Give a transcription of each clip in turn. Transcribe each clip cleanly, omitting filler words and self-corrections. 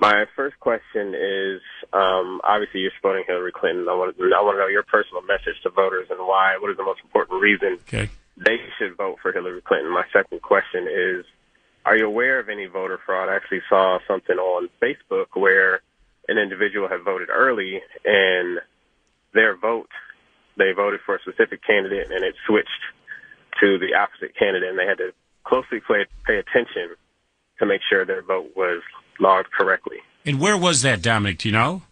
My first question is, obviously you're supporting Hillary Clinton. I want to know your personal message to voters and why. What is the most important reason they should vote for Hillary Clinton? My second question is, are you aware of any voter fraud? I actually saw something on Facebook where an individual had voted early and their vote, they voted for a specific candidate and it switched to the opposite candidate, and they had to closely pay attention to make sure their vote was logged correctly. And where was that, Dominic? Do you know?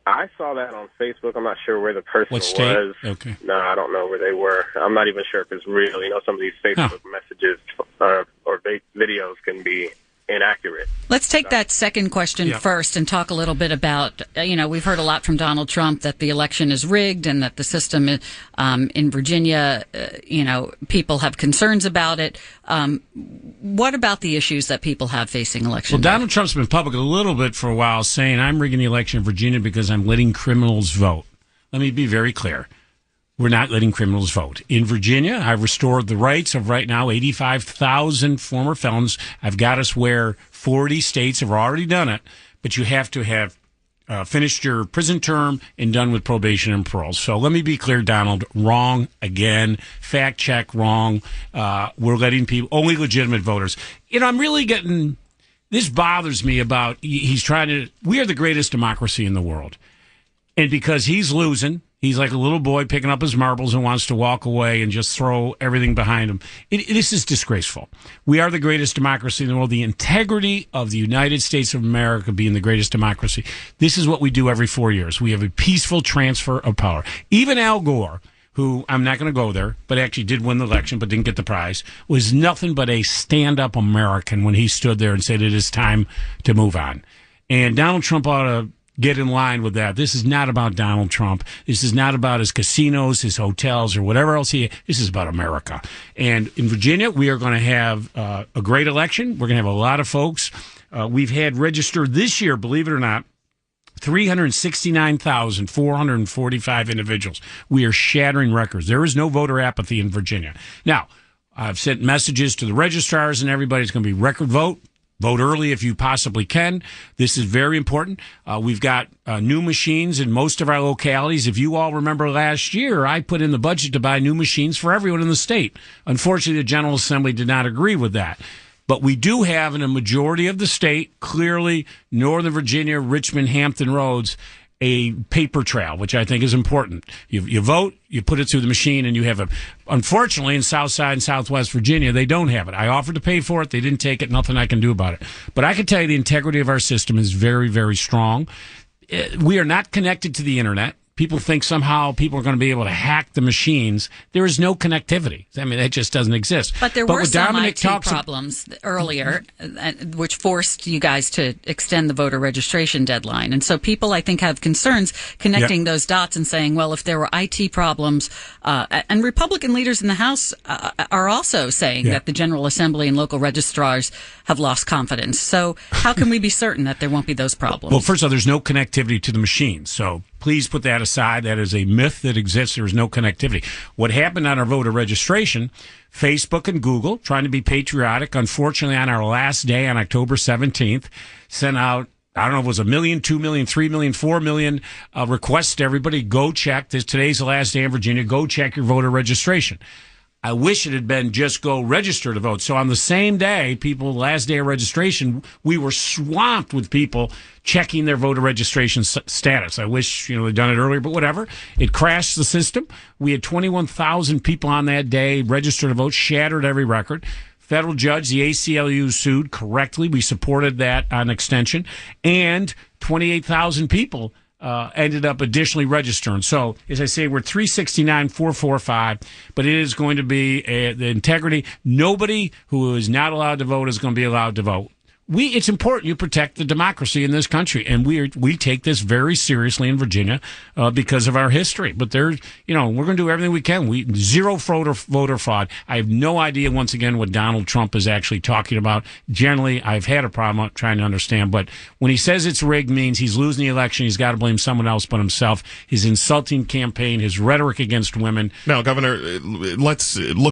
I saw that on Facebook. I'm not sure where the person What state? was. Okay. No, I don't know where they were. I'm not even sure if it's real. You know, some of these Facebook messages or videos can be inaccurate. Let's take that second question first and talk a little bit about, we've heard a lot from Donald Trump that the election is rigged and that the system in Virginia, people have concerns about it. What about the issues that people have facing election day? Well, Donald Trump's been public a little bit for a while saying, I'm rigging the election in Virginia because I'm letting criminals vote. Let me be very clear. We're not letting criminals vote. In Virginia, I've restored the rights of right now 85,000 former felons. I've got us where 40 states have already done it, but you have to have finished your prison term and done with probation and parole. So let me be clear, Donald, wrong again. Fact check, wrong. We're letting people, only legitimate voters. I'm really getting, this bothers me about, we are the greatest democracy in the world. And because he's losing, he's like a little boy picking up his marbles and wants to walk away and just throw everything behind him. This is disgraceful. We are the greatest democracy in the world. The integrity of the United States of America being the greatest democracy. This is what we do every 4 years. We have a peaceful transfer of power. Even Al Gore, who I'm not going to go there, but actually did win the election but didn't get the prize, was nothing but a stand-up American when he stood there and said it is time to move on. And Donald Trump ought to get in line with that. This is not about Donald Trump. This is not about his casinos, his hotels, or whatever else this is about America. And in Virginia, we are going to have a great election. We're going to have a lot of folks. We've had registered this year, believe it or not, 369,445 individuals. We are shattering records. There is no voter apathy in Virginia. Now, I've sent messages to the registrars and everybody. It's going to be record vote. Vote early if you possibly can. This is very important. We've got new machines in most of our localities. If you all remember last year, I put in the budget to buy new machines for everyone in the state. Unfortunately, the General Assembly did not agree with that. But we do have in a majority of the state, clearly Northern Virginia, Richmond, Hampton Roads, a paper trail, which I think is important. You vote, you put it through the machine, and you have a. Unfortunately, in Southside and Southwest Virginia, they don't have it. I offered to pay for it. They didn't take it. Nothing I can do about it. But I can tell you the integrity of our system is very, very strong. We are not connected to the Internet. People think somehow people are going to be able to hack the machines. There is no connectivity. I mean, that just doesn't exist. But there were some IT problems earlier, which forced you guys to extend the voter registration deadline. And so people, I think, have concerns connecting those dots and saying, well, if there were IT problems, and Republican leaders in the House are also saying that the General Assembly and local registrars have lost confidence. So how can we be certain that there won't be those problems? Well, first of all, there's no connectivity to the machines. So please put that aside. That is a myth that exists. There is no connectivity. What happened on our voter registration, Facebook and Google, trying to be patriotic, unfortunately on our last day on October 17th, sent out, I don't know if it was 1 million, 2 million, 3 million, 4 million requests to everybody. Go check. Today's the last day in Virginia. Go check your voter registration. I wish it had been just go register to vote. So on the same day, last day of registration, we were swamped with people checking their voter registration status. I wish, they'd done it earlier, but whatever. It crashed the system. We had 21,000 people on that day register to vote, shattered every record. Federal judge, the ACLU sued correctly. We supported that on extension. And 28,000 people ended up additionally registering. So, as I say, we're 369,445, but it is going to be the integrity. Nobody who is not allowed to vote is going to be allowed to vote. It's important you protect the democracy in this country, and we take this very seriously in Virginia because of our history. But we're going to do everything we can. Zero voter fraud. I have no idea, once again, what Donald Trump is actually talking about. Generally, I've had a problem trying to understand. But when he says it's rigged, means he's losing the election. He's got to blame someone else but himself. His insulting campaign, his rhetoric against women. Now, Governor, let's look